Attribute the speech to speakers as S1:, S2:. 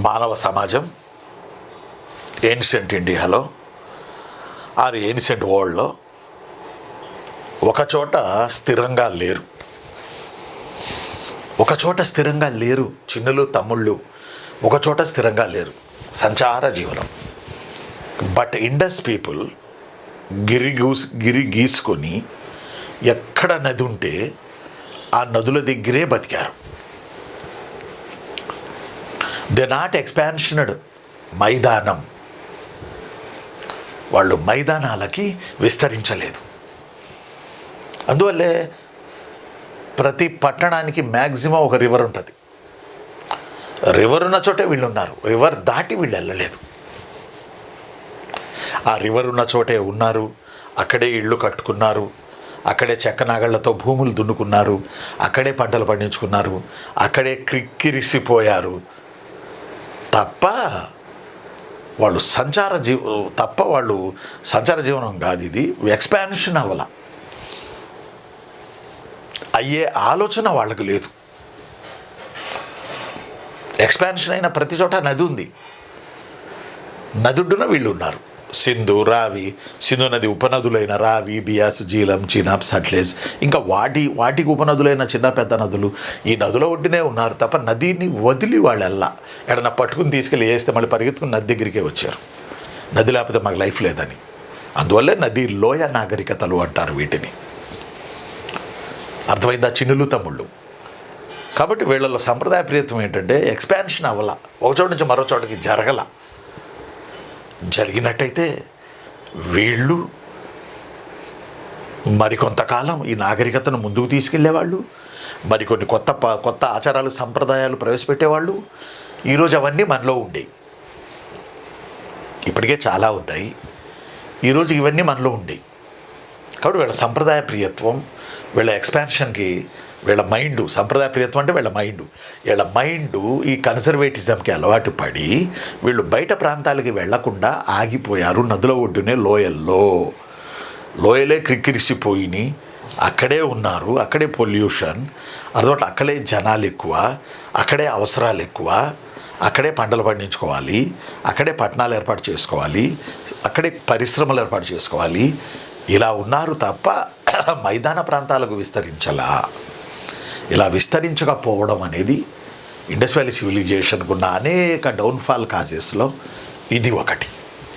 S1: మానవ సమాజం ఏన్షియంట్ ఇండియాలో ఆర్ ఏన్షియంట్ వరల్డ్లో ఒకచోట స్థిరంగా లేరు. ఒకచోట స్థిరంగా లేరు. చిన్నులు తమ్ముళ్ళు ఒకచోట స్థిరంగా లేరు. సంచార జీవనం. బట్ ఇండస్ పీపుల్ గిరి గీసుకొని ఎక్కడ నది ఉంటే ఆ నదుల దగ్గరే బతికారు. దే నాట్ ఎక్స్పాన్షనడ్ మైదానం. వాళ్ళు మైదానాలకి విస్తరించలేదు. అందువల్లే ప్రతి పట్టణానికి మ్యాక్సిమం ఒక రివర్ ఉంటుంది. రివర్ ఉన్న చోటే వీళ్ళు ఉన్నారు. రివర్ దాటి వీళ్ళు వెళ్ళలేదు. ఆ రివర్ ఉన్న చోటే ఉన్నారు. అక్కడే ఇళ్ళు కట్టుకున్నారు. అక్కడే చెక్క నాగళ్లతో భూములు దున్నుకున్నారు. అక్కడే పంటలు పండించుకున్నారు. అక్కడే క్రిక్కిరిసిపోయారు తప్ప వాళ్ళు సంచార జీవనం కాదు. ఇది ఎక్స్పాన్షన్ అవ్వాల అయ్యే ఆలోచన వాళ్ళకు లేదు. ఎక్స్పాన్షన్ అయిన ప్రతి చోట నది ఉంది. నదుడ్డున వీళ్ళు ఉన్నారు. సింధు, రావి, సింధు నది ఉపనదులైన రావి, బియాస్, జీలం, చీనాబ్, సట్లెజ్, ఇంకా వాటికి ఉపనదులైన చిన్న పెద్ద నదులు ఈ నదుల ఒడ్డునే ఉన్నారు తప్ప నదిని వదిలి వాళ్ళెల్లా ఎడన్నా పట్టుకుని తీసుకెళ్ళి వేస్తే మళ్ళీ పరిగెత్తుకుని నది దగ్గరికే వచ్చారు. నది లేకపోతే మాకు లైఫ్ లేదని. అందువల్లే నది లోయ నాగరికతలు అంటారు వీటిని. అర్థమైందా చిన్నులు తమ్ముళ్ళు? కాబట్టి వీళ్ళలో సంప్రదాయ ప్రియత్వం ఏంటంటే ఎక్స్పాన్షన్ అవ్వాల. ఒక చోటు నుంచి మరో చోటకి జరిగినట్టయితే వీళ్ళు మరికొంతకాలం ఈ నాగరికతను ముందుకు తీసుకెళ్లేవాళ్ళు. మరికొన్ని కొత్త ఆచారాలు సంప్రదాయాలు ప్రవేశపెట్టేవాళ్ళు. ఈరోజు అవన్నీ మనలో ఉండేవి. ఇప్పటికే చాలా ఉన్నాయి. ఈరోజు ఇవన్నీ మనలో ఉండేవి. కాబట్టి వీళ్ళ సంప్రదాయ ప్రియత్వం, వీళ్ళ ఎక్స్పాన్షన్కి వీళ్ళ మైండు, సంప్రదాయ ప్రియత్వం అంటే వీళ్ళ మైండు ఈ కన్సర్వేటిజంకి అలవాటు పడి వీళ్ళు బయట ప్రాంతాలకి వెళ్లకుండా ఆగిపోయారు. నదుల ఒడ్డునే లోయలే క్రిక్కిరిసిపోయినాయి. అక్కడే ఉన్నారు. అక్కడే పొల్యూషన్, అదొకటి అక్కడే జనాలు ఎక్కువ, అక్కడే అవసరాలు ఎక్కువ, అక్కడే పంటలు పండించుకోవాలి, అక్కడే పట్టణాలు ఏర్పాటు చేసుకోవాలి, అక్కడే పరిశ్రమలు ఏర్పాటు చేసుకోవాలి. ఇలా ఉన్నారు తప్ప మైదాన ప్రాంతాలకు విస్తరించలా. ఇలా విస్తరించకపోవడం అనేది ఇండస్ వ్యాలీ సివిలైజేషన్కు ఉన్న అనేక డౌన్ఫాల్ కాజెస్లో ఇది ఒకటి.